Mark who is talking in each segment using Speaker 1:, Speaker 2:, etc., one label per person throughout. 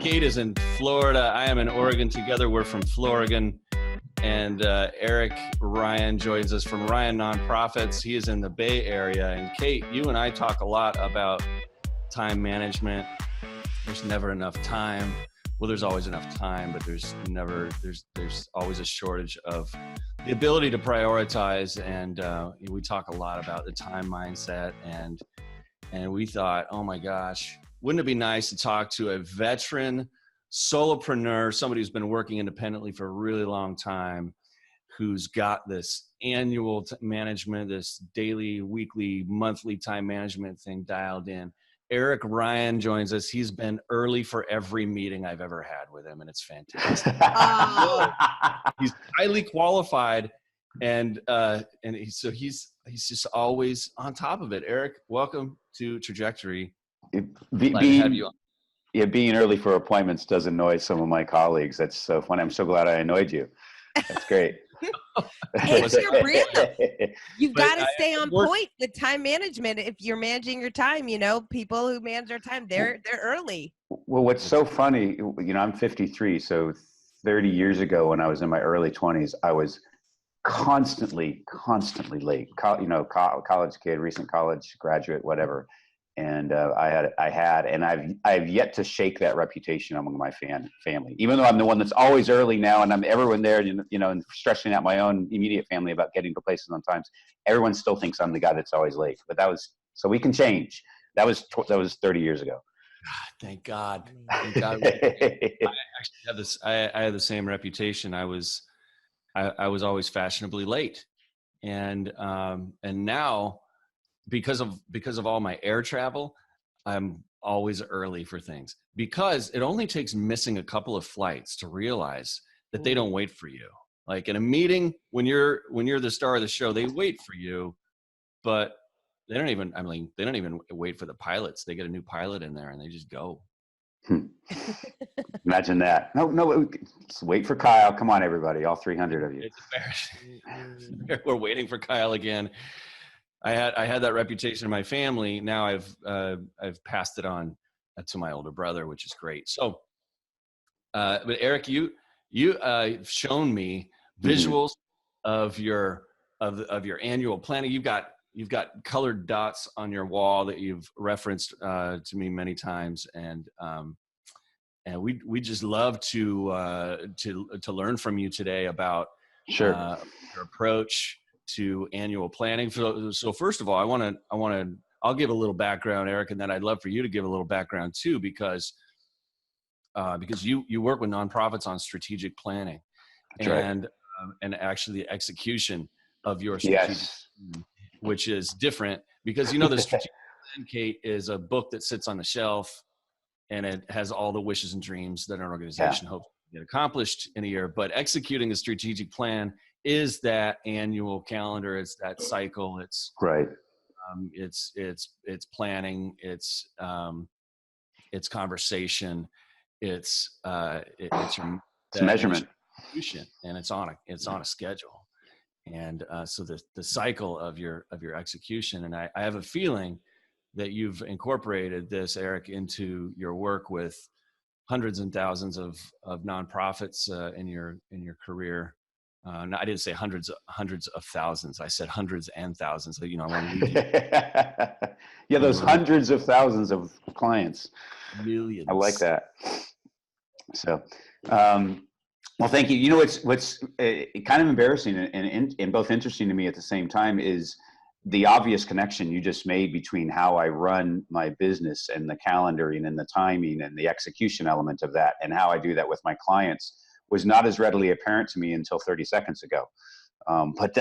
Speaker 1: Kate is in Florida. I am in Oregon. Together, we're from Florida. And Eric Ryan joins us from Ryan Nonprofits. He is in the Bay Area. And Kate, you and I talk a lot about time management. There's never enough time. Well, there's always enough time, but there's always a shortage of the ability to prioritize. And we talk a lot about the time mindset. And we thought, oh my gosh, wouldn't it be nice to talk to a veteran solopreneur, somebody who's been working independently for a really long time, who's got this annual management, this daily, weekly, monthly time management thing dialed in. Eric Ryan joins us. He's been early for every meeting I've ever had with him, and it's fantastic. He's highly qualified, and he's just always on top of it. Eric, welcome to Trajectory. Glad to have you on.
Speaker 2: Yeah, being early for appointments does annoy some of my colleagues. That's so funny. I'm so glad I annoyed you. That's great.
Speaker 3: It's your brand. You've got to stay on point with time management. If you're managing your time, people who manage their time, they're early.
Speaker 2: Well, what's so funny, I'm 53. So 30 years ago when I was in my early 20s, I was constantly late. College kid, recent college graduate, whatever. And I've yet to shake that reputation among my family, even though I'm the one that's always early now, and I'm everyone there, and stressing out my own immediate family about getting to places on time. Everyone still thinks I'm the guy that's always late, but so we can change. That was 30 years ago.
Speaker 1: Thank God. Thank God. I actually have this. I had the same reputation. I was always fashionably late, and now, because of all my air travel, I'm always early for things, because it only takes missing a couple of flights to realize that they don't wait for you. Like in a meeting, when you're the star of the show, they wait for you, but they don't even wait for the pilots. They get a new pilot in there and they just go.
Speaker 2: Imagine that. No, let's wait for Kyle. Come on, everybody, all 300 of you.
Speaker 1: It's embarrassing. We're waiting for Kyle again. I had that reputation in my family. Now I've passed it on to my older brother, which is great. So, but Eric, you've shown me visuals of your annual planning. You've got colored dots on your wall that you've referenced to me many times, and we just love to learn from you today about your approach to annual planning. So first of all, I'll give a little background, Eric, and then I'd love for you to give a little background too, because you work with nonprofits on strategic planning.
Speaker 2: That's right.
Speaker 1: And actually the execution of your strategic plan, which is different, because the strategic plan, Kate, is a book that sits on the shelf and it has all the wishes and dreams that an organization hopes to get accomplished in a year. But executing a strategic plan is that annual calendar. It's that cycle. It's
Speaker 2: right.
Speaker 1: It's planning. It's conversation. It's
Speaker 2: measurement,
Speaker 1: and it's on a schedule. And so the cycle of your execution. And I have a feeling that you've incorporated this, Eric, into your work with hundreds and thousands of nonprofits in your career. No, I didn't say hundreds of thousands. I said hundreds and thousands. I want to leave you.
Speaker 2: Yeah, those hundreds of thousands of clients.
Speaker 1: Millions.
Speaker 2: I like that. So, well, thank you. What's kind of embarrassing and both interesting to me at the same time is the obvious connection you just made between how I run my business and the calendaring and the timing and the execution element of that, and how I do that with my clients was not as readily apparent to me until 30 seconds ago. But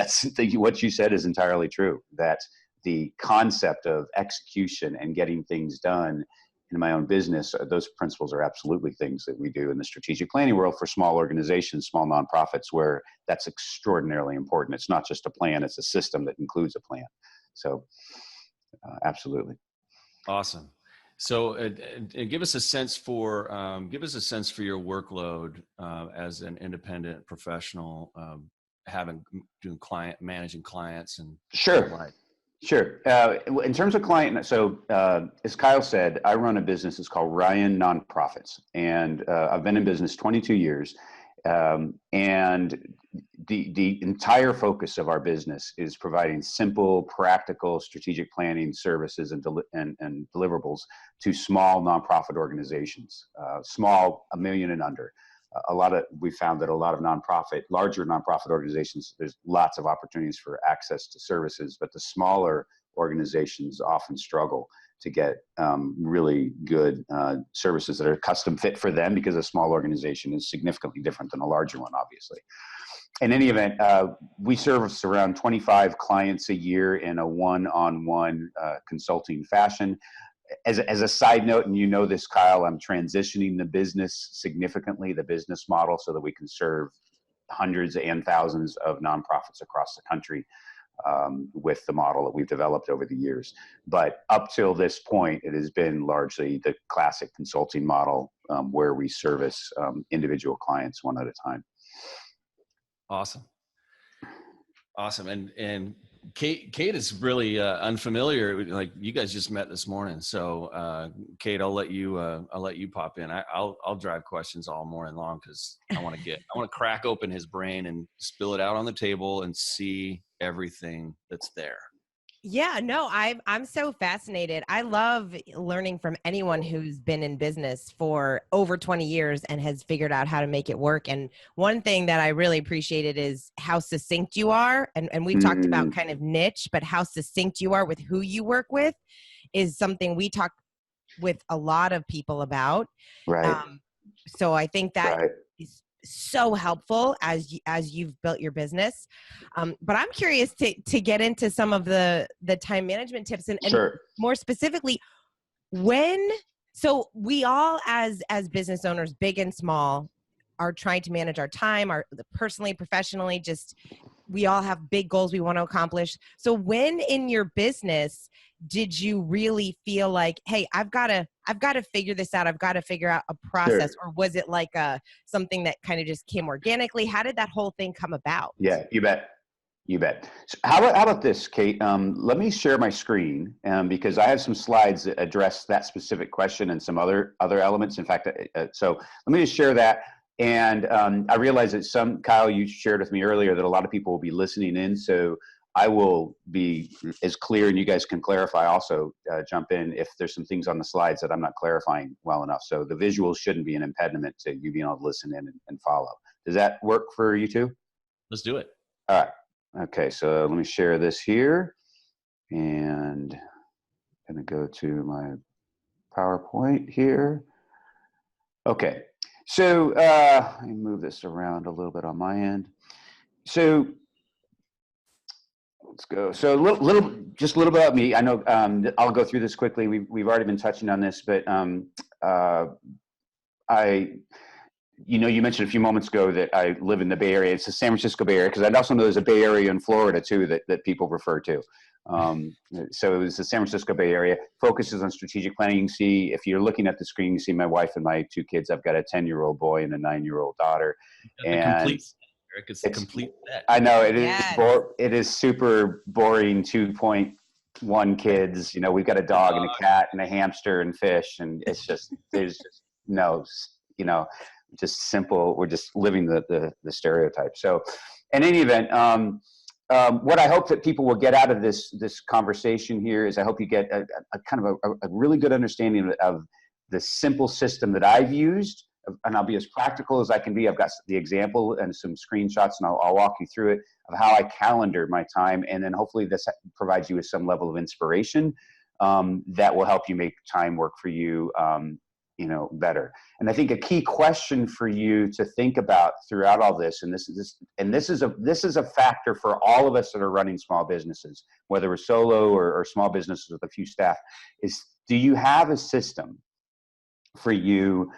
Speaker 2: what you said is entirely true, that the concept of execution and getting things done in my own business, those principles are absolutely things that we do in the strategic planning world for small organizations, small nonprofits, where that's extraordinarily important. It's not just a plan, it's a system that includes a plan. So absolutely.
Speaker 1: Awesome. So give us a sense for your workload as an independent professional, managing clients and
Speaker 2: Sure. Sure. In terms of client, so as Kyle said, I run a business. It's called Ryan Nonprofits, and I've been in business 22 years. And the entire focus of our business is providing simple, practical, strategic planning services and deliverables to small nonprofit organizations, small, 1 million and under. We found that a lot of larger nonprofit organizations, there's lots of opportunities for access to services, but the smaller organizations often struggle to get really good services that are custom fit for them, because a small organization is significantly different than a larger one, obviously. In any event, we service around 25 clients a year in a one-on-one consulting fashion. As a side note, and you know this, Kyle, I'm transitioning the business significantly, the business model, so that we can serve hundreds and thousands of nonprofits across the country with the model that we've developed over the years. But up till this point, it has been largely the classic consulting model where we service individual clients one at a time.
Speaker 1: Awesome. And Kate is really unfamiliar. Like, you guys just met this morning, so Kate, I'll let you pop in. I'll drive questions all morning long, because I want to crack open his brain and spill it out on the table and see everything that's there.
Speaker 3: Yeah, no, I'm so fascinated. I love learning from anyone who's been in business for over 20 years and has figured out how to make it work. And one thing that I really appreciated is how succinct you are. And we've talked about kind of niche, but how succinct you are with who you work with is something we talk with a lot of people about.
Speaker 2: Right.
Speaker 3: So I think that is so helpful as you've built your business. But I'm curious to get into some of the time management tips and
Speaker 2: Sure.
Speaker 3: More specifically, so we all as business owners, big and small, are trying to manage our time, personally, professionally, we all have big goals we want to accomplish. So when in your business did you really feel like, hey, I've got to figure this out. I've got to figure out a process. Sure. Or was it like something that kind of just came organically? How did that whole thing come about?
Speaker 2: Yeah, you bet. So how about this, Kate? Let me share my screen because I have some slides that address that specific question and some other elements. In fact, so let me just share that. And I realize that Kyle, you shared with me earlier that a lot of people will be listening in. So I will be as clear, and you guys can clarify also, jump in if there's some things on the slides that I'm not clarifying well enough. So the visuals shouldn't be an impediment to you being able to listen in and follow. Does that work for you too?
Speaker 1: Let's do it.
Speaker 2: All right. Okay, so let me share this here, and I'm going to go to my PowerPoint here. Okay, so let me move this around a little bit on my end. So let's go. So just a little bit about me. I know I'll go through this quickly. We've already been touching on this, but you mentioned a few moments ago that I live in the Bay Area. It's the San Francisco Bay Area, because I also know there's a Bay Area in Florida too that people refer to. So it was the San Francisco Bay Area. Focuses on strategic planning. You can see, if you're looking at the screen, you see my wife and my 2 kids. I've got a 10-year-old boy and a 9-year-old daughter.
Speaker 1: It's a complete set.
Speaker 2: I know it is. Yes. It is super boring. 2.1 kids. We've got a dog and a cat and a hamster and fish, and there's just no, just simple. We're just living the stereotype. So, in any event, what I hope that people will get out of this conversation here is I hope you get a kind of a really good understanding of the simple system that I've used, and I'll be as practical as I can be. I've got the example and some screenshots, and I'll walk you through it of how I calendar my time, and then hopefully this provides you with some level of inspiration that will help you make time work for you. Better. And I think a key question for you to think about throughout all this, and this is a factor for all of us that are running small businesses, whether we're solo or small businesses with a few staff, is, do you have a system for you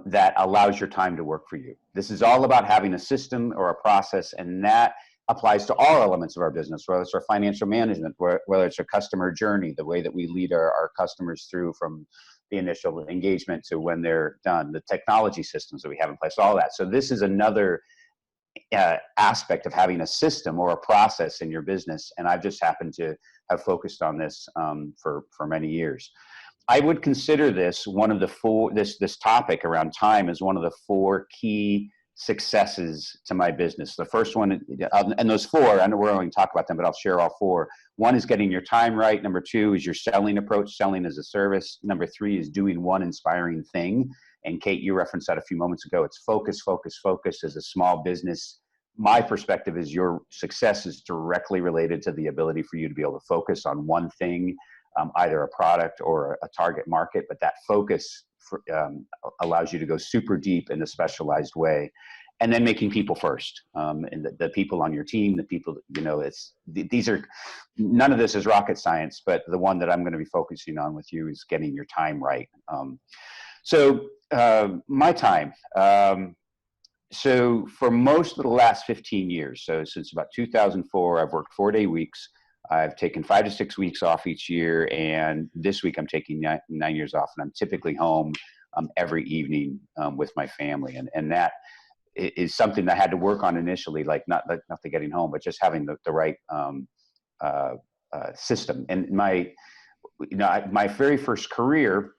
Speaker 2: that allows your time to work for you? This is all about having a system or a process, and that applies to all elements of our business, whether it's our financial management, whether it's our customer journey, the way that we lead our customers through from the initial engagement to when they're done, the technology systems that we have in place, all that. So this is another aspect of having a system or a process in your business. And I've just happened to have focused on this for many years. I would consider this one of the four, this topic around time is one of the four key successes to my business. The first one, and those four, I know we're going to talk about them, but I'll share all four. One is getting your time right. Number two is your selling approach, selling as a service. Number three is doing one inspiring thing. And Kate, you referenced that a few moments ago. It's focus, focus, focus as a small business. My perspective is your success is directly related to the ability for you to be able to focus on one thing, either a product or a target market, but that focus allows you to go super deep in a specialized way. And then making people first, and the people on your team, the people, these are, none of this is rocket science, but the one that I'm going to be focusing on with you is getting your time right. So my time, so for most of the last 15 years, so since about 2004, I've worked 4-day weeks. I've taken 5 to 6 weeks off each year, and this week I'm taking 9 years off, and I'm typically home every evening with my family, and that is something that I had to work on initially, like not the getting home, but just having the right system. And my very first career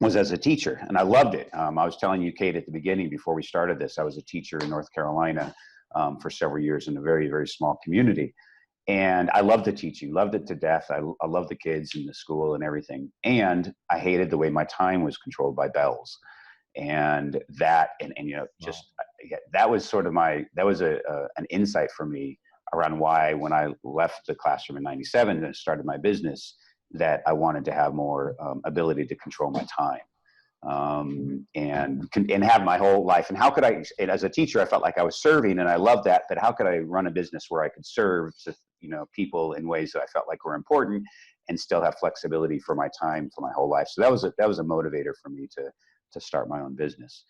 Speaker 2: was as a teacher, and I loved it. I was telling you, Kate, at the beginning before we started this, I was a teacher in North Carolina for several years in a very, very small community. And I loved the teaching, loved it to death. I loved the kids and the school and everything. And I hated the way my time was controlled by bells. And that, that was sort of an insight for me around why, when I left the classroom in '97 and started my business, that I wanted to have more ability to control my time and have my whole life. And how could I, and as a teacher, I felt like I was serving, and I loved that, but how could I run a business where I could serve to, people in ways that I felt like were important and still have flexibility for my time for my whole life. So that was a motivator for me to start my own business.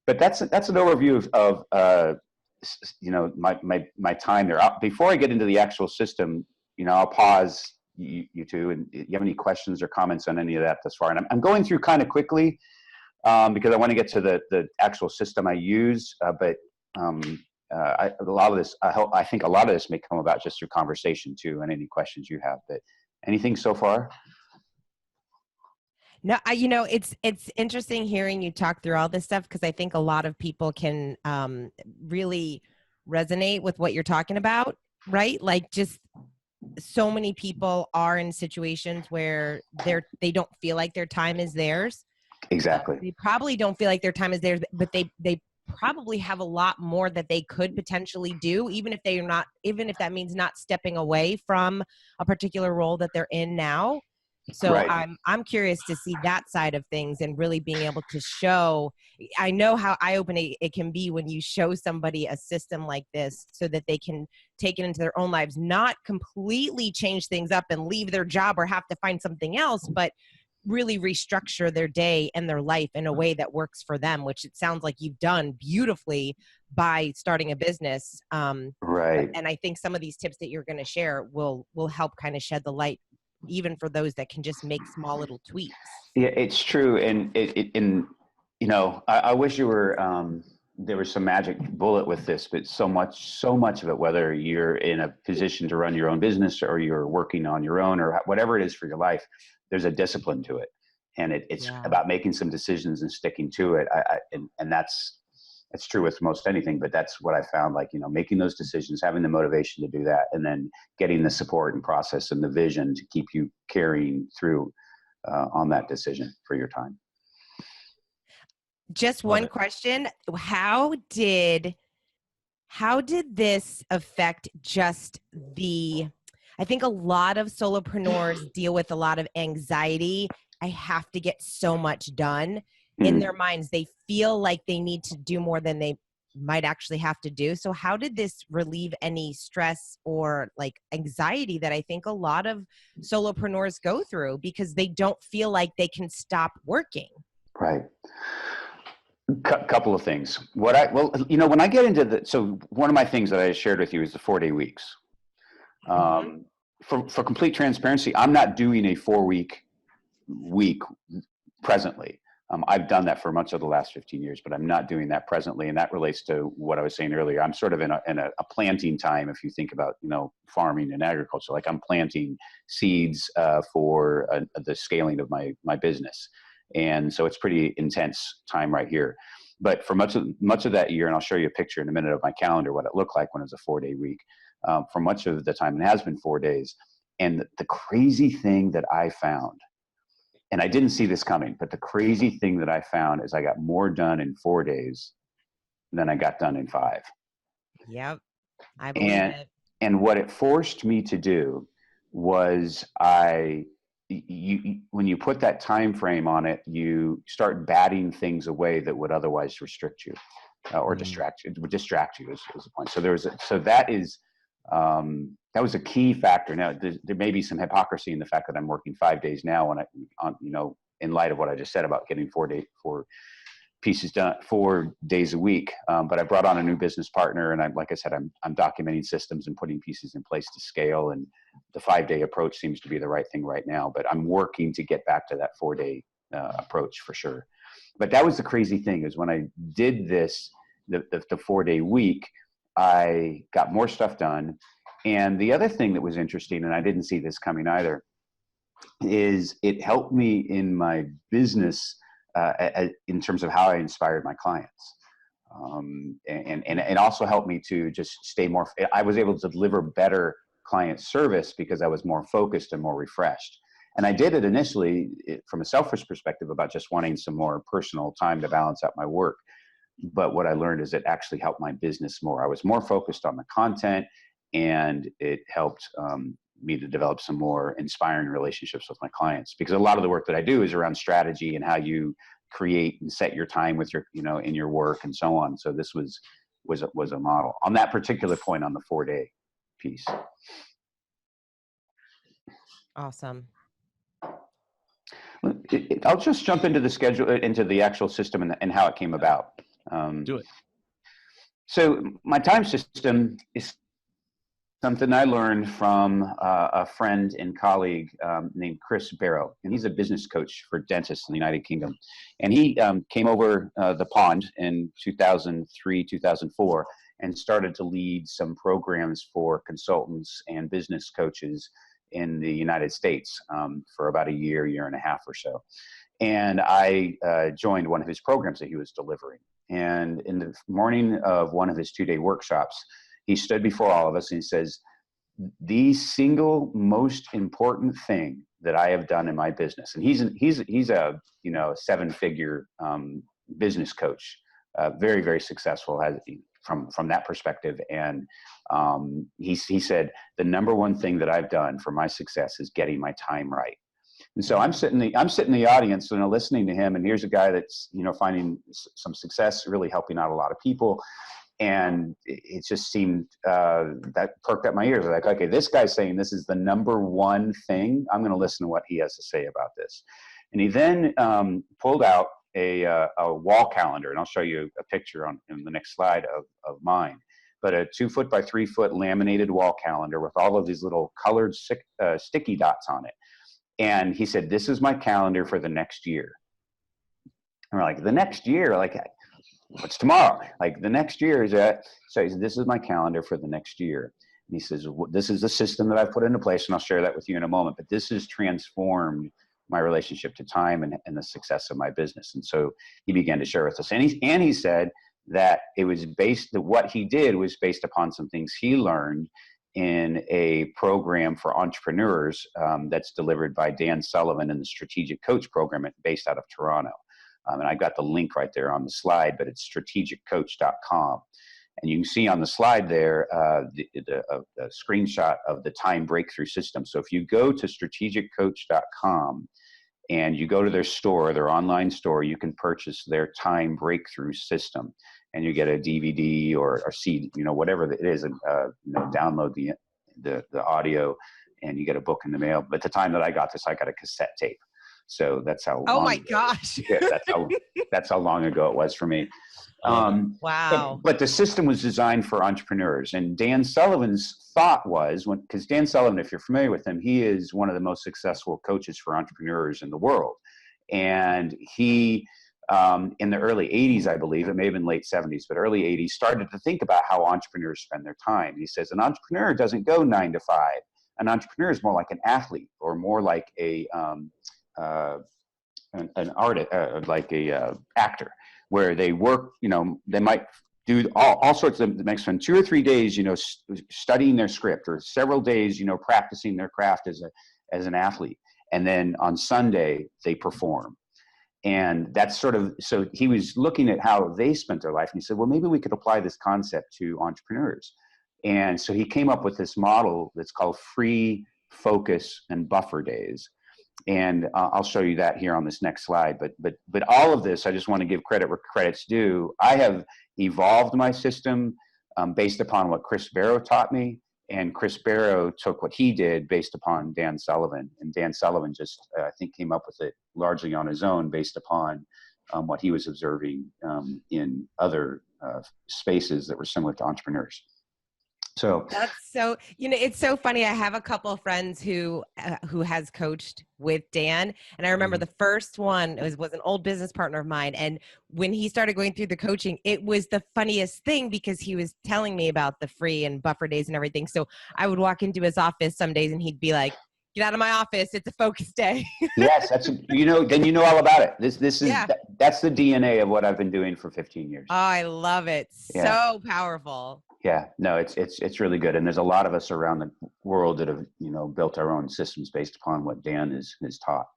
Speaker 2: But that's an overview of my time there. Before I get into the actual system, I'll pause you two, and you have any questions or comments on any of that thus far? And I'm going through kind of quickly because I want to get to the actual system I use, but I think a lot of this may come about just through conversation too, and any questions you have. But anything so far?
Speaker 3: No, it's interesting hearing you talk through all this stuff, because I think a lot of people can really resonate with what you're talking about, right? Like, just so many people are in situations where they don't feel like their time is theirs.
Speaker 2: Exactly.
Speaker 3: They probably don't feel like their time is theirs, but they probably have a lot more that they could potentially do, even if that means not stepping away from a particular role that they're in now. So right. I'm curious to see that side of things, and really being able to show. I know how eye-opening it can be when you show somebody a system like this, so that they can take it into their own lives, not completely change things up and leave their job or have to find something else, but really restructure their day and their life in a way that works for them, which it sounds like you've done beautifully by starting a business.
Speaker 2: Right.
Speaker 3: And I think some of these tips that you're going to share will help kind of shed the light, even for those that can just make small little tweaks.
Speaker 2: Yeah, it's true. And I wish you were, there was some magic bullet with this, but so much of it, whether you're in a position to run your own business or you're working on your own or whatever it is for your life, there's a discipline to it. And it's about making some decisions and sticking to it. And that's true with most anything, but that's what I found, like, making those decisions, having the motivation to do that, and then getting the support and process and the vision to keep you carrying through on that decision for your time.
Speaker 3: Just one question. How did this affect I think a lot of solopreneurs deal with a lot of anxiety. I have to get so much done. In their minds, they feel like they need to do more than they might actually have to do. So how did this relieve any stress or like anxiety that I think a lot of solopreneurs go through, because they don't feel like they can stop working? Right.
Speaker 2: Couple of things. When I get into so one of my things that I shared with you is the 4-day weeks. For complete transparency, I'm not doing a 4-week week presently. I've done that for much of the last 15 years, but I'm not doing that presently. And that relates to what I was saying earlier. I'm sort of in a planting time. If you think about, farming and agriculture, like I'm planting seeds for the scaling of my business. And so it's pretty intense time right here. But for much of that year, and I'll show you a picture in a minute of my calendar, what it looked like when it was a 4-day week. For much of the time, it has been 4 days. And the crazy thing that I found, and I didn't see this coming, but the crazy thing that I found is I got more done in 4 days than I got done in 5.
Speaker 3: Yep. I believe it.
Speaker 2: And what it forced me to do was when you put that time frame on it, you start batting things away that would otherwise restrict you or distract you. It would distract you is the point. So that was a key factor. Now there may be some hypocrisy in the fact that I'm working 5 days now, in light of what I just said about getting 4 pieces done 4 days a week. But I brought on a new business partner, and like I said, I'm documenting systems and putting pieces in place to scale. And the 5-day approach seems to be the right thing right now. But I'm working to get back to that 4-day approach for sure. But that was the crazy thing, is when I did this, the 4-day week, I got more stuff done. And the other thing that was interesting, and I didn't see this coming either, is it helped me in my business in terms of how I inspired my clients. And it also helped me to just stay more, I was able to deliver better client service because I was more focused and more refreshed. And I did it initially from a selfish perspective about just wanting some more personal time to balance out my work. But what I learned is it actually helped my business more. I was more focused on the content, and it helped me to develop some more inspiring relationships with my clients, because a lot of the work that I do is around strategy and how you create and set your time with your, in your work and so on. So this was a model on that particular point on the 4-day piece.
Speaker 3: Awesome.
Speaker 2: I'll just jump into the schedule, into the actual system and how it came about.
Speaker 1: Do it.
Speaker 2: So my time system is something I learned from a friend and colleague named Chris Barrow, and he's a business coach for dentists in the United Kingdom. And he came over the pond in 2003, 2004, and started to lead some programs for consultants and business coaches in the United States for about a year and a half or so. And I joined one of his programs that he was delivering. And in the morning of one of his 2-day workshops, he stood before all of us and he says, the single most important thing that I have done in my business, and he's a 7-figure business coach, very, very successful from that perspective. And he said, the number one thing that I've done for my success is getting my time right. And so I'm sitting in the audience, listening to him, and here's a guy that's, finding some success, really helping out a lot of people. And it just seemed, that perked up my ears. Like, okay, this guy's saying this is the number one thing. I'm going to listen to what he has to say about this. And he then pulled out a wall calendar, and I'll show you a picture in the next slide of mine. But a 2-foot by 3-foot laminated wall calendar with all of these little colored sticky dots on it. And he said, this is my calendar for the next year. And we're like, the next year? Like, what's tomorrow? Like, the next year is that? So he said, this is my calendar for the next year. And he says, this is the system that I've put into place, and I'll share that with you in a moment. But this has transformed my relationship to time and the success of my business. And so he began to share with us. And he said that it was what he did was based upon some things he learned in a program for entrepreneurs that's delivered by Dan Sullivan in the Strategic Coach program based out of Toronto. And I got the link right there on the slide, but it's strategiccoach.com. And you can see on the slide there the screenshot of the time breakthrough system. So if you go to strategiccoach.com and you go to their store, their online store, you can purchase their time breakthrough system. And you get a DVD or CD, whatever it is, and download the audio, and you get a book in the mail. But the time that I got this, I got a cassette tape. So that's how.
Speaker 3: Oh my gosh!
Speaker 2: Yeah, that's how long ago it was for me.
Speaker 3: Wow.
Speaker 2: But the system was designed for entrepreneurs, and Dan Sullivan's thought was, because Dan Sullivan, if you're familiar with him, he is one of the most successful coaches for entrepreneurs in the world, and he in the early 80s, I believe, it may have been late 70s, but early 80s, started to think about how entrepreneurs spend their time. He says an entrepreneur doesn't go 9 to 5. An entrepreneur is more like an athlete, or more like an artist, like a actor, where they work. They might do all sorts of. They might spend 2 or 3 days, studying their script, or several days, practicing their craft as an athlete, and then on Sunday they perform. And that's so he was looking at how they spent their life, and he said, well, maybe we could apply this concept to entrepreneurs. And so he came up with this model that's called free, focus, and buffer days. And I'll show you that here on this next slide. But all of this, I just want to give credit where credit's due. I have evolved my system based upon what Chris Barrow taught me. And Chris Barrow took what he did based upon Dan Sullivan. And Dan Sullivan just, I think, came up with it largely on his own based upon what he was observing in other spaces that were similar to entrepreneurs. So
Speaker 3: that's so, it's so funny. I have a couple of friends who has coached with Dan. And I remember the first one was an old business partner of mine. And when he started going through the coaching, it was the funniest thing because he was telling me about the free and buffer days and everything. So I would walk into his office some days and he'd be like, get out of my office. It's a focus day.
Speaker 2: Yes, then you know all about it. This is, that's the DNA of what I've been doing for 15 years.
Speaker 3: Oh, I love it.
Speaker 2: Yeah.
Speaker 3: So powerful.
Speaker 2: Yeah, no, it's really good. And there's a lot of us around the world that have, built our own systems based upon what Dan has taught.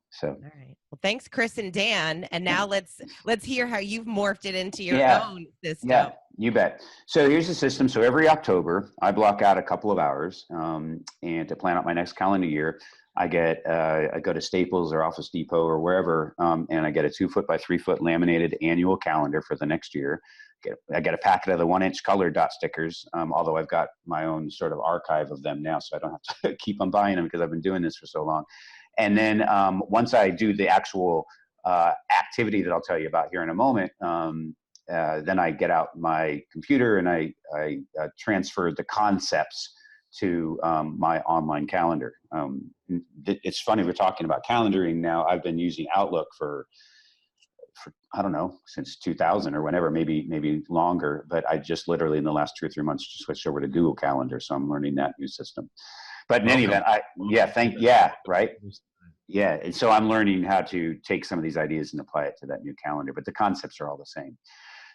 Speaker 2: So,
Speaker 3: all right. Well, thanks, Chris and Dan. And now let's hear how you've morphed it into your own system.
Speaker 2: Yeah, you bet. So here's the system. So every October, I block out a couple of hours and to plan out my next calendar year. I go to Staples or Office Depot or wherever, and I get a 2 foot by 3 foot laminated annual calendar for the next year. I get a packet of the 1-inch color dot stickers, although I've got my own sort of archive of them now, so I don't have to keep on buying them because I've been doing this for so long. And then once I do the actual activity that I'll tell you about here in a moment, then I get out my computer and I transfer the concepts to my online calendar. It's funny, we're talking about calendaring now. I've been using Outlook for I don't know, since 2000 or whenever, maybe longer, but I just literally in the last 2 or 3 months just switched over to Google Calendar. So I'm learning that new system. But in any event, right? Yeah. And so I'm learning how to take some of these ideas and apply it to that new calendar, but the concepts are all the same.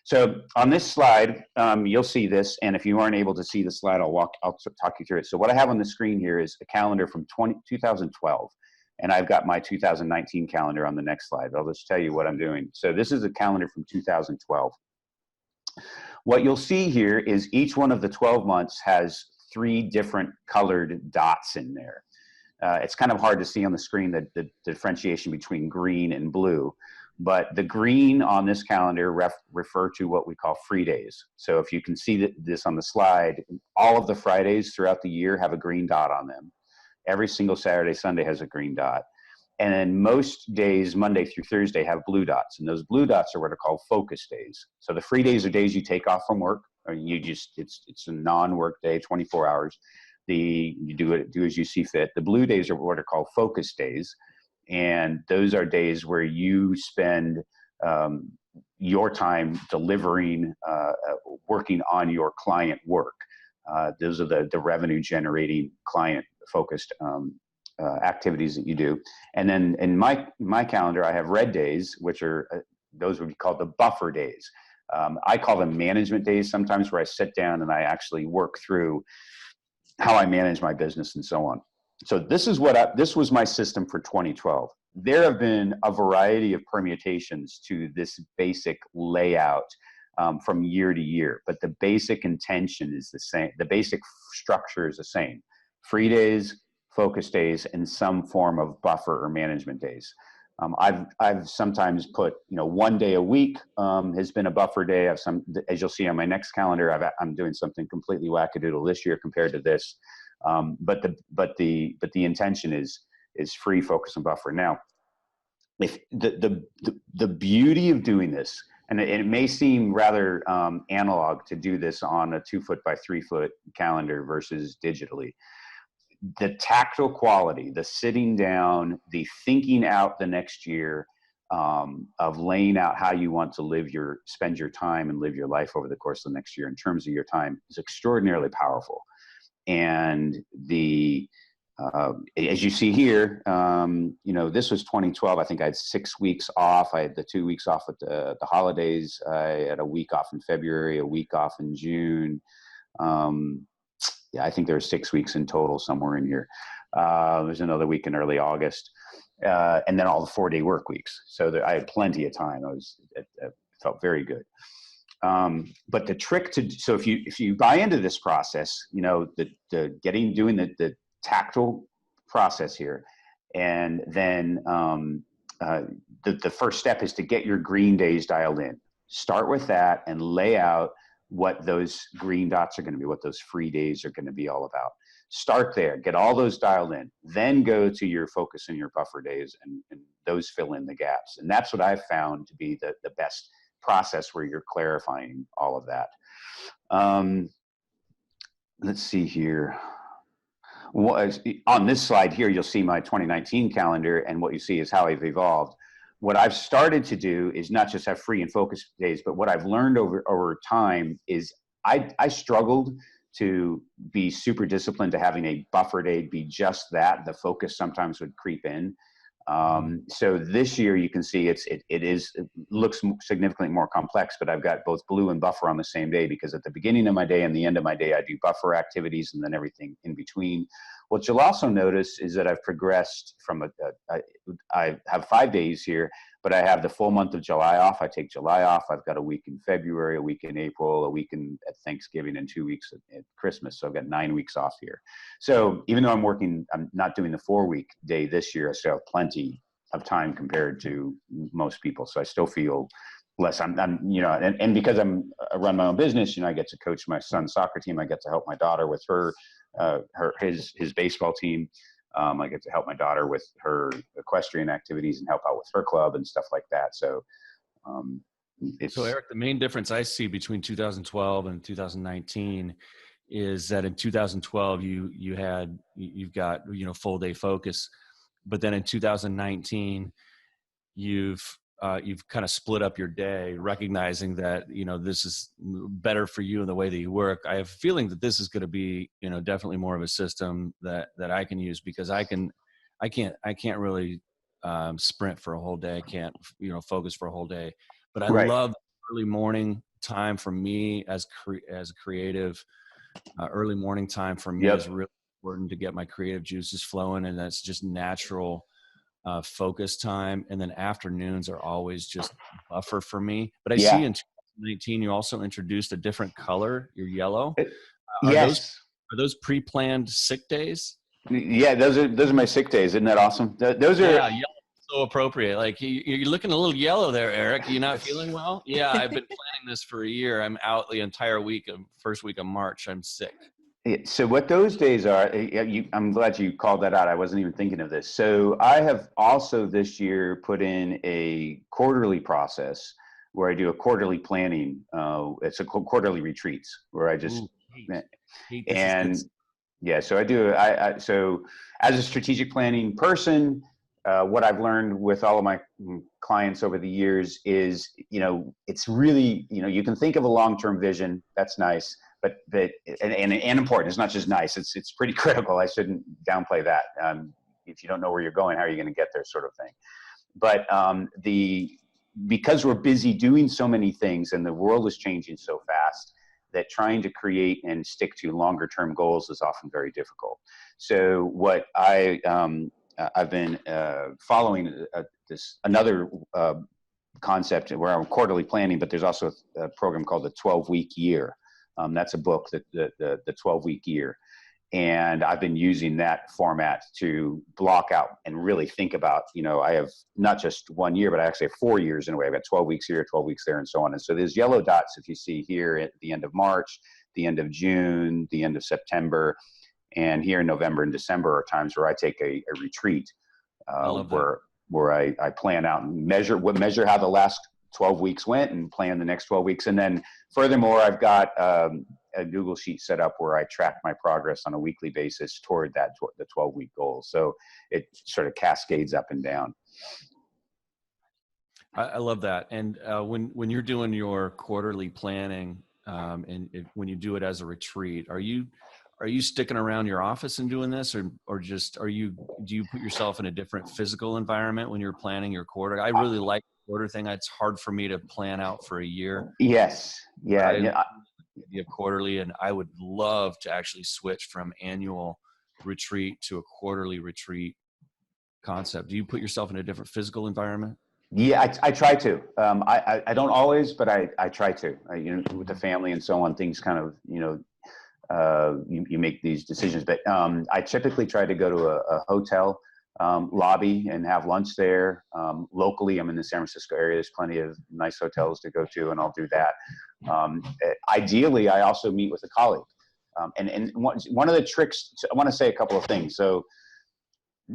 Speaker 2: So on this slide, you'll see this. And if you aren't able to see the slide, I'll talk you through it. So what I have on the screen here is a calendar from 2012. And I've got my 2019 calendar on the next slide. I'll just tell you what I'm doing. So this is a calendar from 2012. What you'll see here is each one of the 12 months has 3 different colored dots in there. It's kind of hard to see on the screen the differentiation between green and blue, but the green on this calendar refer to what we call free days. So if you can see this on the slide, all of the Fridays throughout the year have a green dot on them. Every single Saturday, Sunday has a green dot. And then most days, Monday through Thursday, have blue dots. And those blue dots are what are called focus days. So the free days are days you take off from work, or it's a non-work day, 24 hours. You do as you see fit. The blue days are what are called focus days. And those are days where you spend your time delivering, working on your client work. Those are the revenue generating client focused activities that you do. And then in my calendar, I have red days, which are those would be called the buffer days. I call them management days sometimes, where I sit down and I actually work through how I manage my business and so on. So this was my system for 2012. There have been a variety of permutations to this basic layout from year to year, but the basic intention is the same. The basic structure is the same. Free days, focus days, and some form of buffer or management days. I've sometimes put, 1 day a week has been a buffer day. As you'll see on my next calendar, I'm doing something completely wackadoodle this year compared to this. But the intention is free, focus, and buffer. Now, if the beauty of doing this, and it may seem rather analog to do this on a 2 foot by 3 foot calendar versus digitally. The tactile quality, the sitting down, the thinking out the next year, of laying out how you want to spend your time and live your life over the course of the next year in terms of your time is extraordinarily powerful. And as you see here, this was 2012. I think I had 6 weeks off. I had the 2 weeks off with the holidays. I had a week off in February, a week off in June. I think there were 6 weeks in total somewhere in here. There's another week in early August. And then all the 4-day work weeks. So I had plenty of time. It felt very good. But the trick so if you buy into this process, doing the tactile process here, and then the first step is to get your green days dialed in. Start with that and lay out what those green dots are going to be, what those free days are going to be all about. Start there, get all those dialed in, then go to your focus and your buffer days, and those fill in the gaps. And that's what I've found to be the best process, where you're clarifying all of that. Let's see here. On this slide here, you'll see my 2019 calendar, and what you see is how I've evolved. What I've started to do is not just have free and focus days, but what I've learned over time is I struggled to be super disciplined to having a buffer day be just that. The focus sometimes would creep in. So this year you can see it looks significantly more complex, but I've got both blue and buffer on the same day, because at the beginning of my day and the end of my day, I do buffer activities and then everything in between. What you'll also notice is that I've progressed from I have 5 days here, but I have the full month of July off. I take July off. I've got a week in February, a week in April, a week at Thanksgiving, and 2 weeks at Christmas. So I've got 9 weeks off here. So even though I'm not doing the 4-week day this year, I still have plenty of time compared to most people. So I still feel less. And because I run my own business, I get to coach my son's soccer team. I get to help my daughter with his baseball team. I get to help my daughter with her equestrian activities and help out with her club and stuff like that. So,
Speaker 1: So Eric, the main difference I see between 2012 and 2019 is that in 2012 you've got full day focus, but then in 2019 you've kind of split up your day, recognizing that this is better for you in the way that you work. I have a feeling that this is going to be definitely more of a system that I can use, because I can't really sprint for a whole day. I can't focus for a whole day, but I love early morning time. For me as a creative, early morning time for me is really important to get my creative juices flowing, and that's just natural focus time. And then afternoons are always just buffer for me. But I see in 2019 you also introduced a different color, your yellow. Are those pre-planned sick days?
Speaker 2: Yeah, those are my sick days. Isn't that awesome? Those are
Speaker 1: yellow, so appropriate. Like you're looking a little yellow there, Eric. You're not feeling well? Yeah, I've been planning this for a year. I'm out the entire first week of March. I'm sick.
Speaker 2: So what those days are, I'm glad you called that out. I wasn't even thinking of this. So I have also this year put in a quarterly process where I do a quarterly planning. It's a quarterly retreats where I just, so I do. So as a strategic planning person, what I've learned with all of my clients over the years is, it's really, you can think of a long-term vision. That's nice. But and important. It's not just nice. It's pretty critical. I shouldn't downplay that. If you don't know where you're going, how are you going to get there, sort of thing. But because we're busy doing so many things and the world is changing so fast, that trying to create and stick to longer term goals is often very difficult. So what I've been following another concept where I'm quarterly planning, but there's also a program called the 12-week year. That's a book, the 12-week year. And I've been using that format to block out and really think about, I have not just 1 year, but I actually have 4 years in a way. I've got 12 weeks here, 12 weeks there, and so on. And so there's yellow dots, if you see here, at the end of March, the end of June, the end of September, and here in November and December are times where I take a retreat where I plan out and measure how the last 12 weeks went and plan the next 12 weeks. And then furthermore, I've got a Google sheet set up where I track my progress on a weekly basis toward the 12-week goal. So it sort of cascades up and down.
Speaker 1: I love that. And when you're doing your quarterly planning, when you do it as a retreat, are you sticking around your office and doing this, or just do you put yourself in a different physical environment when you're planning your quarter? I really like the quarter thing. It's hard for me to plan out for a year.
Speaker 2: Yes.
Speaker 1: But
Speaker 2: Yeah.
Speaker 1: I
Speaker 2: Yeah.
Speaker 1: idea of quarterly, and I would love to actually switch from annual retreat to a quarterly retreat concept. Do you put yourself in a different physical environment?
Speaker 2: Yeah, I try to. I don't always, but I try to. You know, with the family and so on, things kind of, you know, you make these decisions. But I typically try to go to a hotel lobby and have lunch there. Locally, I'm in the San Francisco area. There's plenty of nice hotels to go to, and I'll do that. Ideally, I also meet with a colleague. And one of the tricks, I want to say a couple of things. So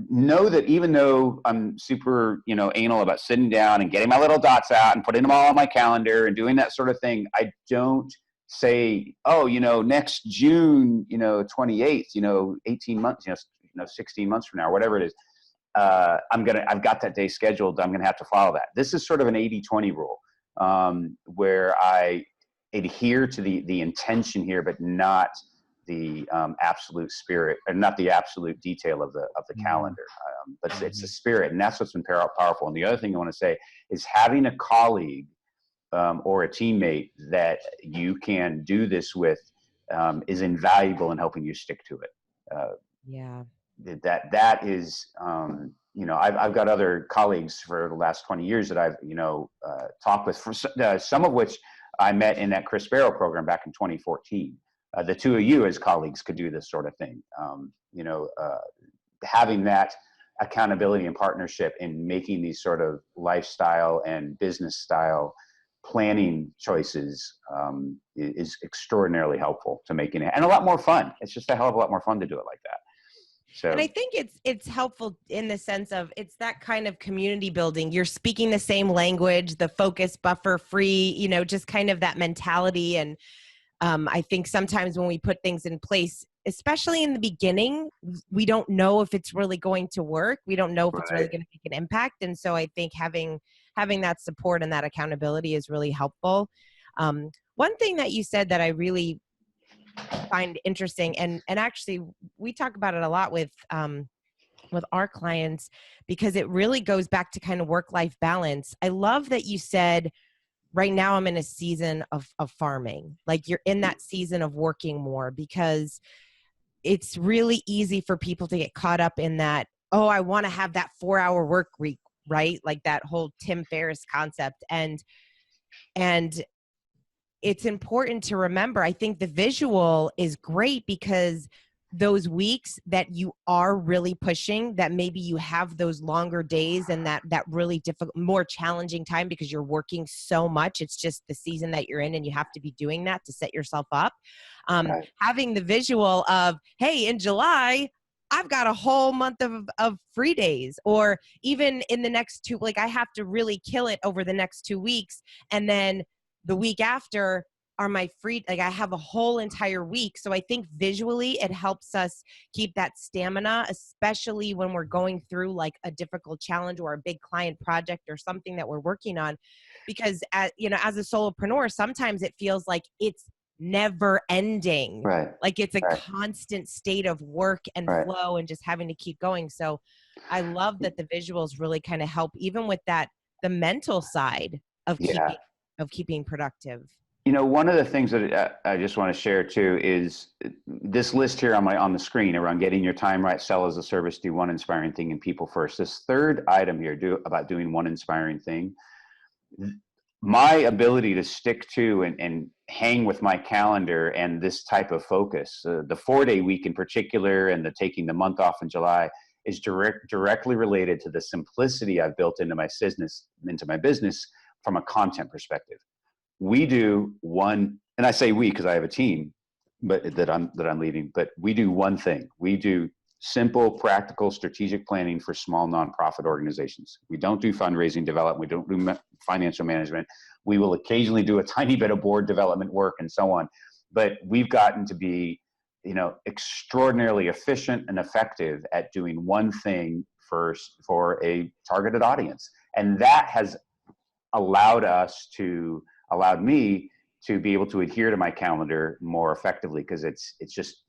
Speaker 2: know that even though I'm super, you know, anal about sitting down and getting my little dots out and putting them all on my calendar and doing that sort of thing, I don't say, oh, you know, next June, you know, 28th, you know, 18 months, you know, 16 months from now, or whatever it is, I've got that day scheduled. I'm going to have to follow that. This is sort of an 80-20 rule, where I adhere to the intention here, but not the absolute spirit, and not the absolute detail of the calendar. But it's the spirit, and that's what's been powerful. And the other thing I want to say is having a colleague or a teammate that you can do this with is invaluable in helping you stick to it.
Speaker 3: Yeah.
Speaker 2: That is, you know, I've got other colleagues for the last 20 years that I've, you know, talked with, for some of which I met in that Chris Barrow program back in 2014. The two of you as colleagues could do this sort of thing. You know, having that accountability and partnership in making these sort of lifestyle and business style planning choices is extraordinarily helpful to making it, and a lot more fun. It's just a hell of a lot more fun to do it like that. So,
Speaker 3: and I think it's helpful in the sense of it's that kind of community building. You're speaking the same language, the focus, buffer free, you know, just kind of that mentality. And I think sometimes when we put things in place, especially in the beginning, we don't know if it's really going to work. We don't know if it's really going to make an impact. And so I think having that support and that accountability is really helpful. One thing that you said that I really find interesting, and actually we talk about it a lot with our clients, because it really goes back to kind of work-life balance. I love that you said, right now I'm in a season of farming. Like, you're in that season of working more, because it's really easy for people to get caught up in that, oh, I want to have that 4-hour work week, right? Like that whole Tim Ferriss concept. And it's important to remember, I think the visual is great, because those weeks that you are really pushing, that maybe you have those longer days and that really difficult, more challenging time because you're working so much. It's just the season that you're in, and you have to be doing that to set yourself up.
Speaker 2: Right.
Speaker 3: Having the visual of, hey, in July, I've got a whole month of free days, or even in the next 2, like I have to really kill it over the next 2 weeks. And then the week after are my free, like I have a whole entire week. So I think visually it helps us keep that stamina, especially when we're going through like a difficult challenge or a big client project or something that we're working on. Because you know, as a solopreneur, sometimes it feels like it's never ending.
Speaker 2: Right.
Speaker 3: Like it's a constant state of work and flow and just having to keep going. So I love that the visuals really kind of help, even with that, the mental side of keeping productive.
Speaker 2: You know, one of the things that I just want to share too is this list here on the screen around getting your time right, sell as a service, do one inspiring thing, and people first. This third item here, about doing one inspiring thing. My ability to stick to and hang with my calendar and this type of focus, the 4-day week in particular, and the taking the month off in July, is directly related to the simplicity I've built into my business from a content perspective. We do one, and I say we because I have a team, but that I'm leading. But we do one thing. We do simple, practical, strategic planning for small nonprofit organizations. We don't do fundraising development. We don't do financial management. We will occasionally do a tiny bit of board development work and so on. But we've gotten to be, you know, extraordinarily efficient and effective at doing one thing first for a targeted audience, and that has allowed me to be able to adhere to my calendar more effectively, because it's just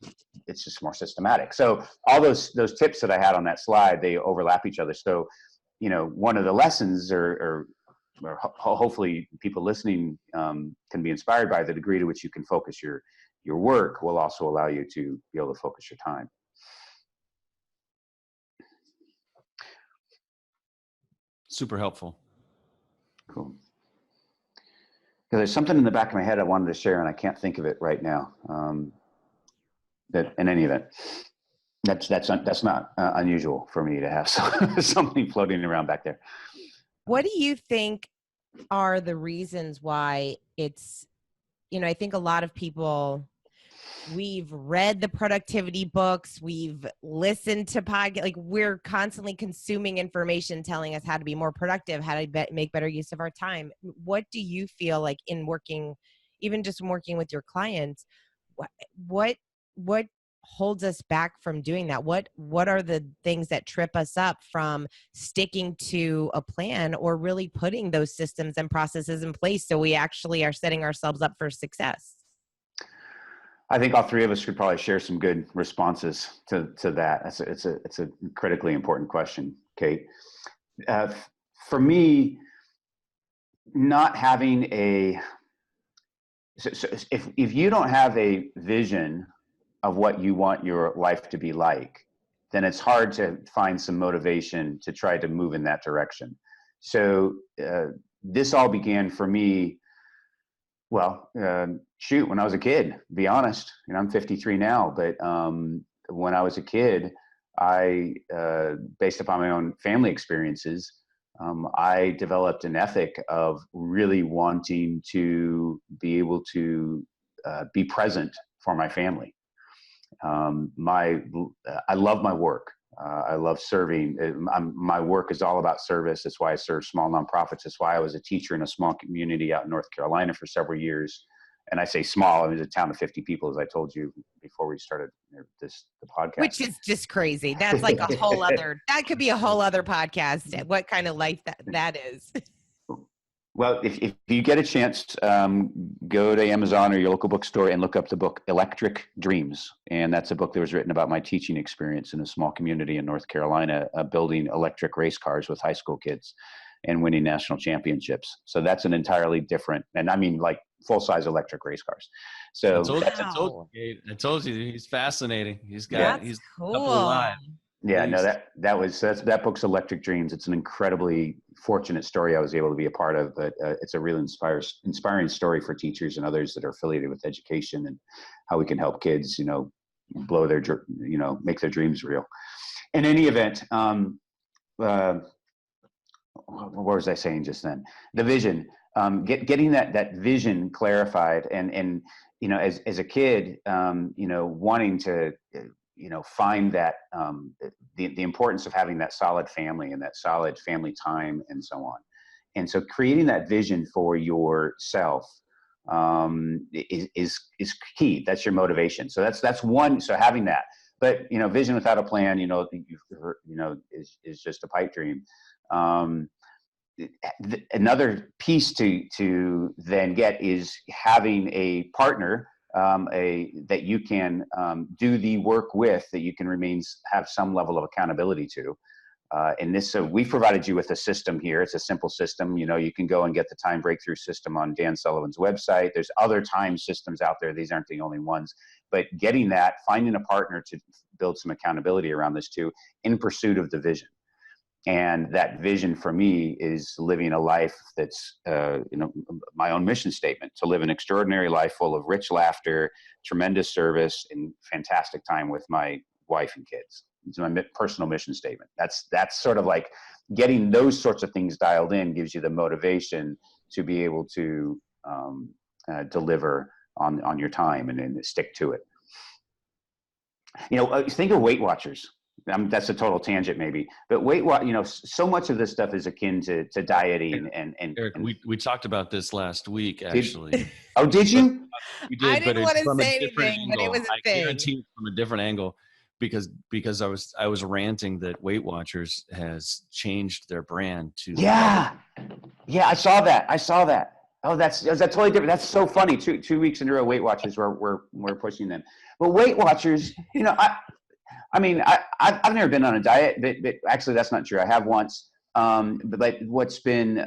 Speaker 2: more systematic. So all those tips that I had on that slide, they overlap each other. So, one of the lessons, or hopefully people listening can be inspired by, the degree to which you can focus your work will also allow you to be able to focus your time.
Speaker 1: Super helpful.
Speaker 2: Cool. There's something in the back of my head I wanted to share, and I can't think of it right now. That, in any event, that's not unusual for me to have something floating around back there.
Speaker 3: What do you think are the reasons why it's, I think a lot of people, we've read the productivity books, we've listened to podcasts, like we're constantly consuming information telling us how to be more productive, how to make better use of our time. What do you feel like in working, even just working with your clients, what holds us back from doing that? What are the things that trip us up from sticking to a plan or really putting those systems and processes in place so we actually are setting ourselves up for success?
Speaker 2: I think all three of us could probably share some good responses to that. It's a critically important question, Kate. For me, not having if you don't have a vision of what you want your life to be like, then it's hard to find some motivation to try to move in that direction. So this all began for me, when I was a kid, to be honest. I'm 53 now, but when I was a kid, I, based upon my own family experiences, I developed an ethic of really wanting to be able to be present for my family. I love my work. I love serving. My work is all about service. That's why I serve small nonprofits. That's why I was a teacher in a small community out in North Carolina for several years. And I say small, it was a town of 50 people, as I told you before we started the podcast.
Speaker 3: Which is just crazy. That's like a whole other, that could be a whole other podcast. What kind of life that is.
Speaker 2: Well, if you get a chance, go to Amazon or your local bookstore and look up the book Electric Dreams. And that's a book that was written about my teaching experience in a small community in North Carolina, building electric race cars with high school kids and winning national championships. So that's an entirely different, and I mean like full-size electric race cars. So
Speaker 1: I told you he's fascinating. He's got, he's
Speaker 3: cool.
Speaker 1: up alive.
Speaker 2: Yeah, no, that book's Electric Dreams. It's an incredibly fortunate story I was able to be a part of, but it's a really inspiring story for teachers and others that are affiliated with education, and how we can help kids, blow their, make their dreams real. In any event, what was I saying just then? The vision, getting that vision clarified, and as a kid, wanting to, find that the importance of having that solid family and that solid family time and so on. And so creating that vision for yourself is key. That's your motivation. So that's one. So having that, but vision without a plan, is just a pipe dream. Another piece to then get is having a partner that you can do the work with, that you can have some level of accountability to. And this, so we provided you with a system here. It's a simple system. You can go and get the time breakthrough system on Dan Sullivan's website. There's other time systems out there. These aren't the only ones. But getting that, finding a partner to build some accountability around this too, in pursuit of the vision. And that vision for me is living a life that's, my own mission statement: to live an extraordinary life full of rich laughter, tremendous service, and fantastic time with my wife and kids. It's my personal mission statement. That's sort of like getting those sorts of things dialed in gives you the motivation to be able to deliver on your time and stick to it. Think of Weight Watchers. That's a total tangent maybe, but so much of this stuff is akin to dieting and
Speaker 1: Eric, we talked about this last week, actually.
Speaker 2: Did you?
Speaker 1: We did,
Speaker 3: I didn't want to say anything,
Speaker 1: angle.
Speaker 3: but it was a thing.
Speaker 1: I guarantee from a different angle. because I was ranting that Weight Watchers has changed their brand to
Speaker 2: Yeah, I saw that. Oh, that's totally different. That's so funny. Two weeks in a row, Weight Watchers, we're pushing them. But Weight Watchers, I've never been on a diet, but actually that's not true. I have once. But like what's been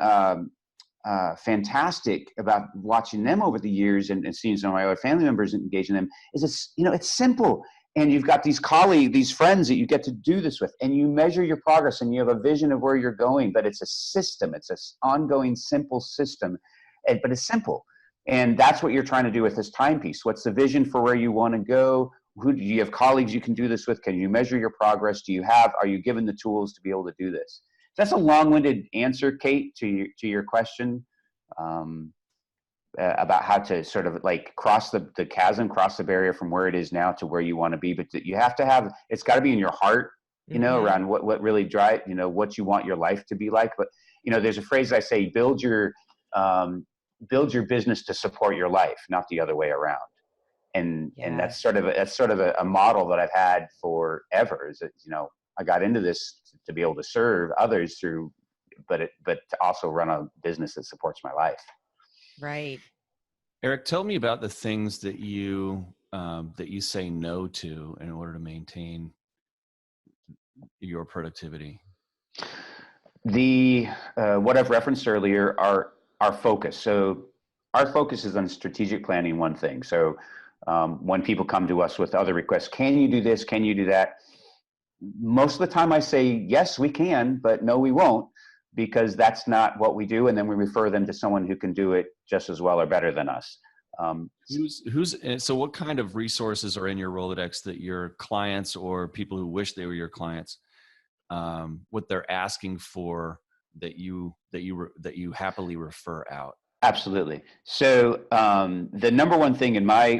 Speaker 2: fantastic about watching them over the years and seeing some of my other family members engage in them is it's simple. And you've got these colleagues, these friends that you get to do this with, and you measure your progress and you have a vision of where you're going, but it's a system. It's an ongoing, simple system, but it's simple. And that's what you're trying to do with this timepiece. What's the vision for where you want to go? Who do you have colleagues you can do this with? Can you measure your progress? Are you given the tools to be able to do this? That's a long-winded answer, Kate, to your question about how to sort of like cross the chasm, cross the barrier from where it is now to where you want to be. But you have to have, it's got to be in your heart, around what really drive, what you want your life to be like. But, there's a phrase I say, build your business to support your life, not the other way around. And that's sort of a model that I've had forever is that, I got into this to be able to serve others but to also run a business that supports my life.
Speaker 3: Right.
Speaker 1: Eric, tell me about the things that you say no to in order to maintain your productivity.
Speaker 2: What I've referenced earlier are our focus. So our focus is on strategic planning, one thing. So when people come to us with other requests, can you do this? Can you do that? Most of the time I say, yes, we can, but no, we won't, because that's not what we do. And then we refer them to someone who can do it just as well or better than us.
Speaker 1: So what kind of resources are in your Rolodex that your clients or people who wish they were your clients, what they're asking for that you happily refer out?
Speaker 2: Absolutely. So the number one thing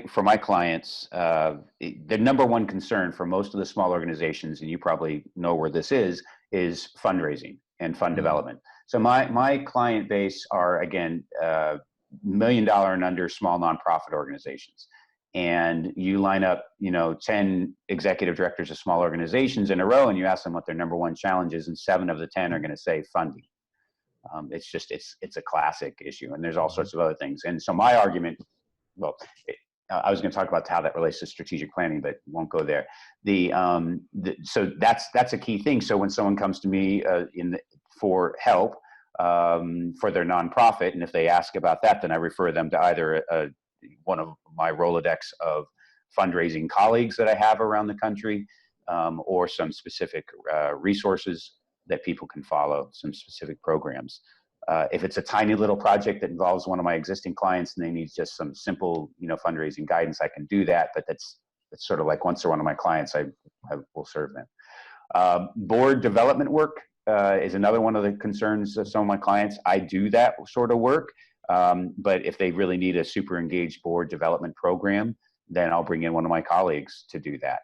Speaker 2: for my clients, the number one concern for most of the small organizations, and you probably know where this is fundraising and fund development. So my client base are, again, $1 million and under small nonprofit organizations. And you line up, 10 executive directors of small organizations in a row, and you ask them what their number one challenge is, and 7 of the 10 are going to say funding. It's a classic issue, and there's all sorts of other things. And so my argument, I was going to talk about how that relates to strategic planning, but won't go there. So that's a key thing. So when someone comes to me for help for their nonprofit, and if they ask about that, then I refer them to either one of my Rolodex of fundraising colleagues that I have around the country, or some specific resources that people can follow, some specific programs. If it's a tiny little project that involves one of my existing clients and they need just some simple, fundraising guidance, I can do that. But that's sort of like once they're one of my clients, I will serve them. Board development work is another one of the concerns of some of my clients. I do that sort of work. But if they really need a super engaged board development program, then I'll bring in one of my colleagues to do that.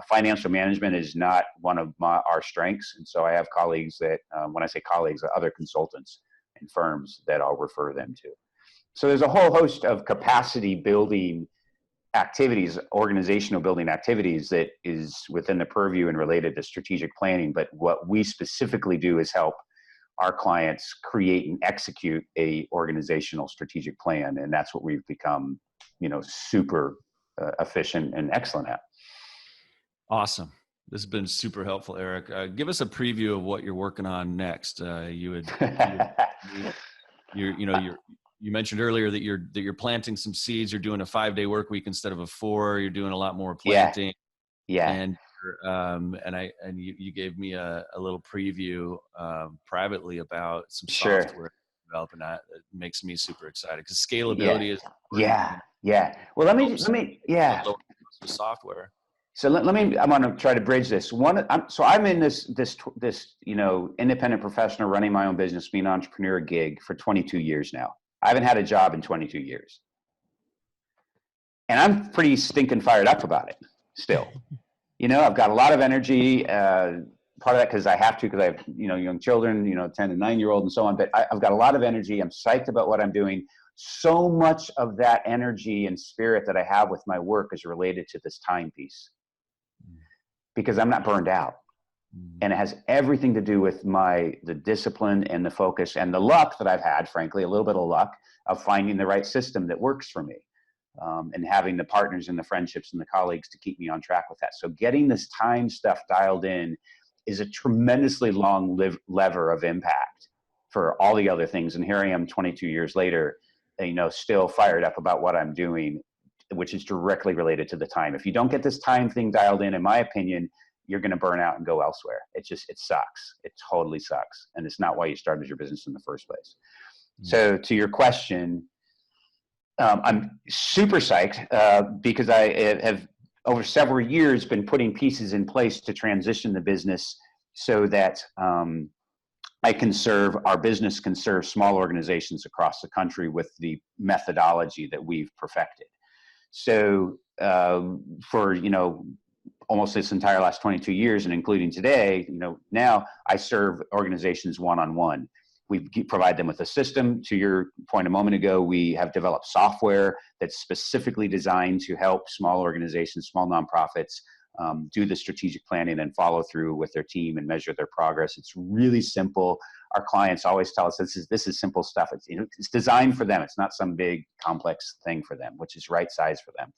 Speaker 2: Financial management is not one of our strengths. And so I have colleagues that, when I say colleagues, other consultants and firms that I'll refer them to. So there's a whole host of capacity building activities, organizational building activities that is within the purview and related to strategic planning. But what we specifically do is help our clients create and execute a organizational strategic plan. And that's what we've become, super efficient and excellent at.
Speaker 1: Awesome. This has been super helpful, Eric. Give us a preview of what you're working on next. You mentioned earlier that you're planting some seeds. You're doing a 5-day work week instead of a 4. You're doing a lot more planting.
Speaker 2: Yeah.
Speaker 1: And you gave me a little preview privately about some
Speaker 2: Sure.
Speaker 1: software developing that. It makes me super excited because scalability is
Speaker 2: yeah. Well, let me
Speaker 1: software.
Speaker 2: So let me. I'm going to try to bridge this. I'm in this independent professional running my own business, being an entrepreneur gig for 22 years now. I haven't had a job in 22 years, and I'm pretty stinking fired up about it still. I've got a lot of energy. Part of that because I have to, because I have young children, 10 and 9-year-old and so on. But I've got a lot of energy. I'm psyched about what I'm doing. So much of that energy and spirit that I have with my work is related to this timepiece. because I'm not burned out. And it has everything to do with the discipline and the focus and the luck that I've had, frankly, a little bit of luck of finding the right system that works for me, and having the partners and the friendships and the colleagues to keep me on track with that. So getting this time stuff dialed in is a tremendously long lever of impact for all the other things. And here I am 22 years later, still fired up about what I'm doing, which is directly related to the time. If you don't get this time thing dialed in my opinion, you're going to burn out and go elsewhere. It sucks. It totally sucks. And it's not why you started your business in the first place. So to your question, I'm super psyched because I have over several years been putting pieces in place to transition the business so that our business can serve small organizations across the country with the methodology that we've perfected. So for, almost this entire last 22 years and including today, now I serve organizations one-on-one. We provide them with a system. To your point a moment ago, we have developed software that's specifically designed to help small organizations, small nonprofits, do the strategic planning and follow through with their team and measure their progress. It's really simple. Our clients always tell us this is simple stuff. It's designed for them. It's not some big complex thing for them, which is right size for them.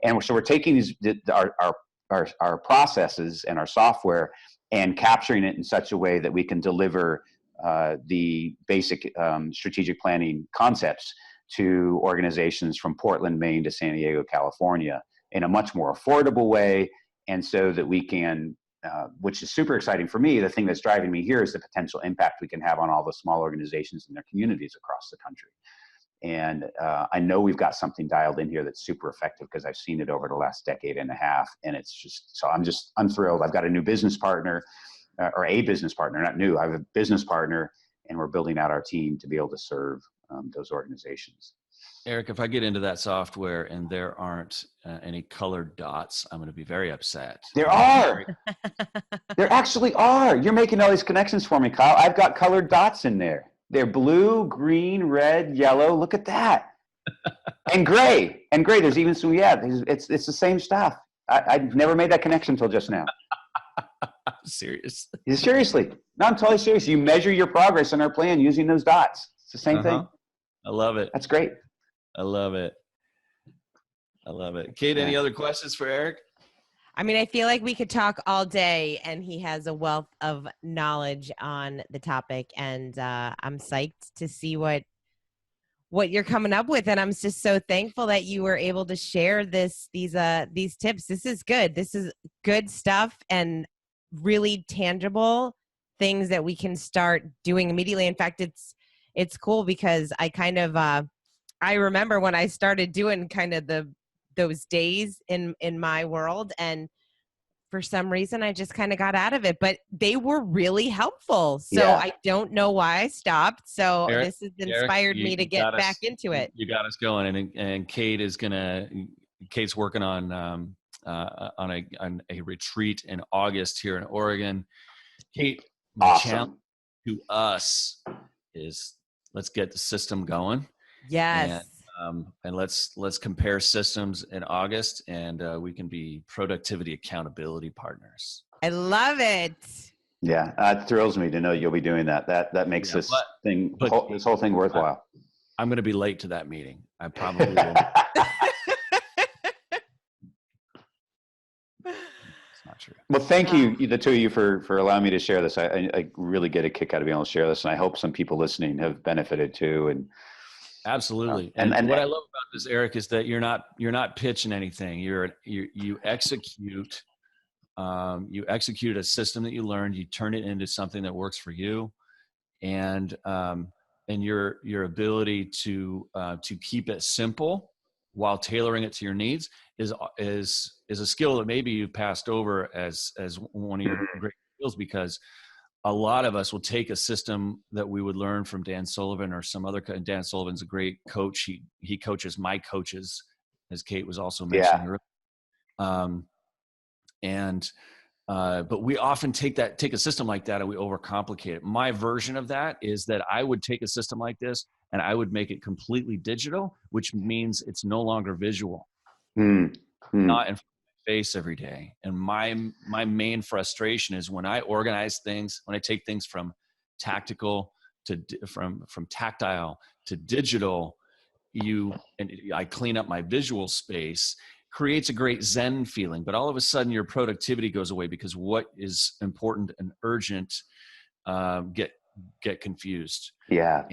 Speaker 2: And so we're taking our processes and our software and capturing it in such a way that we can deliver the basic strategic planning concepts to organizations from Portland, Maine to San Diego, California in a much more affordable way. And so that we can, which is super exciting for me, the thing that's driving me here is the potential impact we can have on all the small organizations and their communities across the country. And I know we've got something dialed in here that's super effective because I've seen it over the last decade and a half. And it's just, so I'm thrilled. I've got a new business partner, or a business partner, not new. I have a business partner, and we're building out our team to be able to serve those organizations.
Speaker 1: Eric, if I get into that software and there aren't any colored dots, I'm going to be very upset.
Speaker 2: There are. There actually are. You're making all these connections for me, Kyle. I've got colored dots in there. They're blue, green, red, yellow. Look at that. And gray. There's even some, it's the same stuff. I've never made that connection until just now.
Speaker 1: Serious.
Speaker 2: Seriously. No, I'm totally serious. You measure your progress in our plan using those dots. It's the same thing.
Speaker 1: I love it.
Speaker 2: That's great.
Speaker 1: I love it. Kate, any other questions for Eric?
Speaker 3: I mean, I feel like we could talk all day, and he has a wealth of knowledge on the topic, and I'm psyched to see what you're coming up with. And I'm just so thankful that you were able to share these tips. This is good. This is good stuff and really tangible things that we can start doing immediately. In fact, it's cool because I kind of I remember when I started doing kind of those days in my world, and for some reason I just kind of got out of it, but they were really helpful. So I don't know why I stopped. So
Speaker 1: Eric,
Speaker 3: this has inspired me to get back into it.
Speaker 1: You got us going, and Kate's working on a retreat in August here in Oregon. Kate, the challenge to us is let's get the system going.
Speaker 3: Yes.
Speaker 1: And let's compare systems in August, and we can be productivity accountability partners.
Speaker 3: I love it.
Speaker 2: Yeah, it thrills me to know you'll be doing that. That makes this whole thing worthwhile.
Speaker 1: I'm going to be late to that meeting. I probably will. It's not true.
Speaker 2: Well, thank you, the two of you, for allowing me to share this. I really get a kick out of being able to share this, and I hope some people listening have benefited too. And
Speaker 1: absolutely. And what I love about this, Eric, is that you're not pitching anything. You execute. You execute a system that you learned. You turn it into something that works for you, and your ability to keep it simple while tailoring it to your needs is a skill that maybe you've passed over as one of your great skills, because a lot of us will take a system that we would learn from Dan Sullivan or some other. Dan Sullivan's a great coach. He coaches my coaches, as Kate was also mentioning earlier. But we often take a system like that and we overcomplicate it. My version of that is that I would take a system like this and I would make it completely digital, which means it's no longer visual. Not in front of my face every day. And my main frustration is when I organize things, when I take things from tactical to from tactile to digital, I clean up my visual space, creates a great Zen feeling, but all of a sudden your productivity goes away because what is important and urgent get confused.
Speaker 2: Yeah.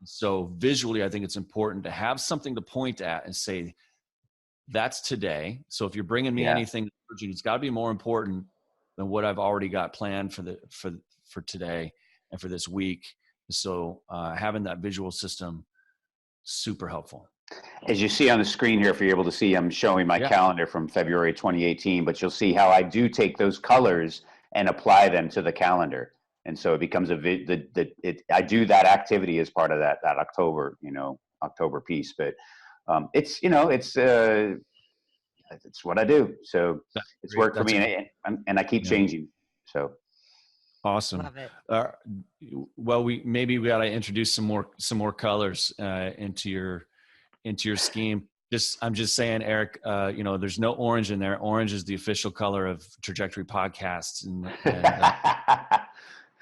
Speaker 1: So visually, I think it's important to have something to point at and say, that's today. So if you're bringing me anything urgent, it's got to be more important than what I've already got planned for today and for this week. So having that visual system, super helpful.
Speaker 2: As you see on the screen here, if you're able to see, I'm showing my calendar from February 2018, but you'll see how I do take those colors and apply them to the calendar. And so it becomes I do that activity as part of that October piece, but it's what I do. So it's worked for me, and I keep changing. So
Speaker 1: awesome.
Speaker 3: Love it.
Speaker 1: Well, we got to introduce some more colors into your scheme. I'm just saying, Eric, there's no orange in there. Orange is the official color of Trajectory Podcasts.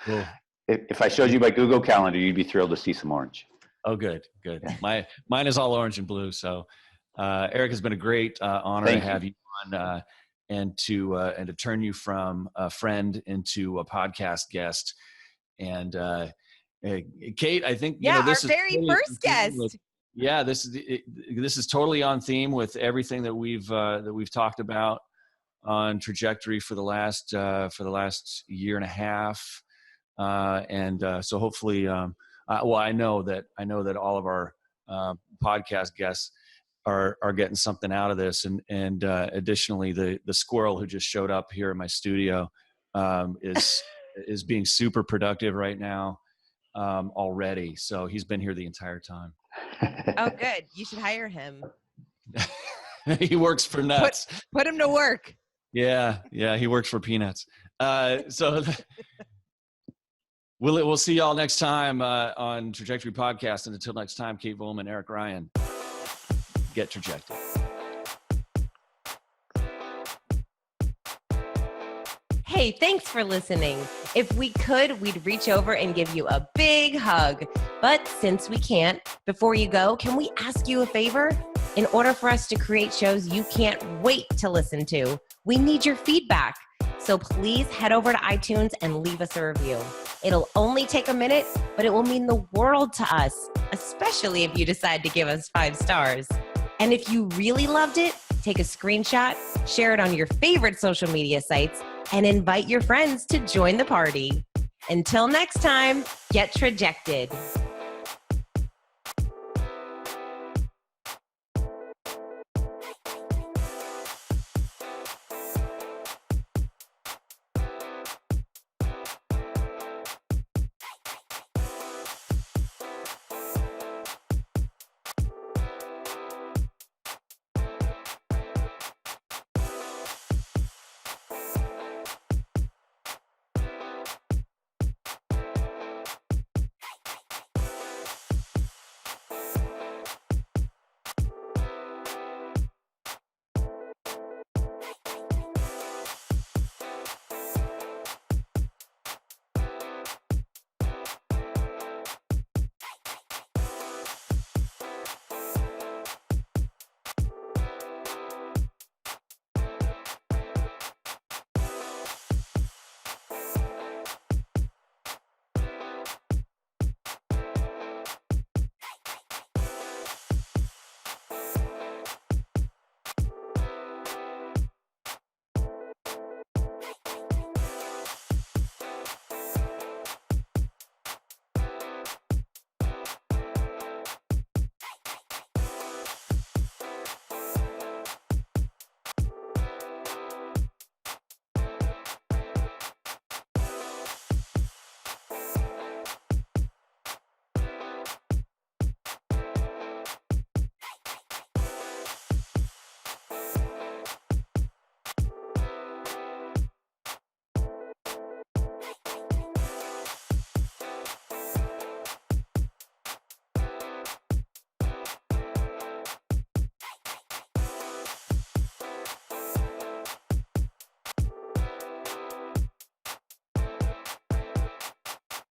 Speaker 1: Cool.
Speaker 2: If I showed you my Google Calendar, you'd be thrilled to see some orange.
Speaker 1: Oh, good. Mine is all orange and blue. So, Eric, has been a great honor to have you on, and to turn you from a friend into a podcast guest. And Kate, I think
Speaker 3: this is our very first guest.
Speaker 1: This is totally on theme with everything that we've talked about on Trajectory for the last year and a half. So hopefully, I know that all of our podcast guests are getting something out of this, and additionally, the squirrel who just showed up here in my studio is being super productive right now already. So he's been here the entire time.
Speaker 3: Oh, good. You should hire him.
Speaker 1: He works for nuts.
Speaker 3: Put him to work.
Speaker 1: Yeah, he works for peanuts. So. We'll see y'all next time on Trajectory Podcast. And until next time, Kate Volman, Eric Ryan, get trajected.
Speaker 3: Hey, thanks for listening. If we could, we'd reach over and give you a big hug. But since we can't, before you go, can we ask you a favor? In order for us to create shows you can't wait to listen to, we need your feedback. So please head over to iTunes and leave us a review. It'll only take a minute, but it will mean the world to us, especially if you decide to give us 5 stars. And if you really loved it, take a screenshot, share it on your favorite social media sites, and invite your friends to join the party. Until next time, get trajected.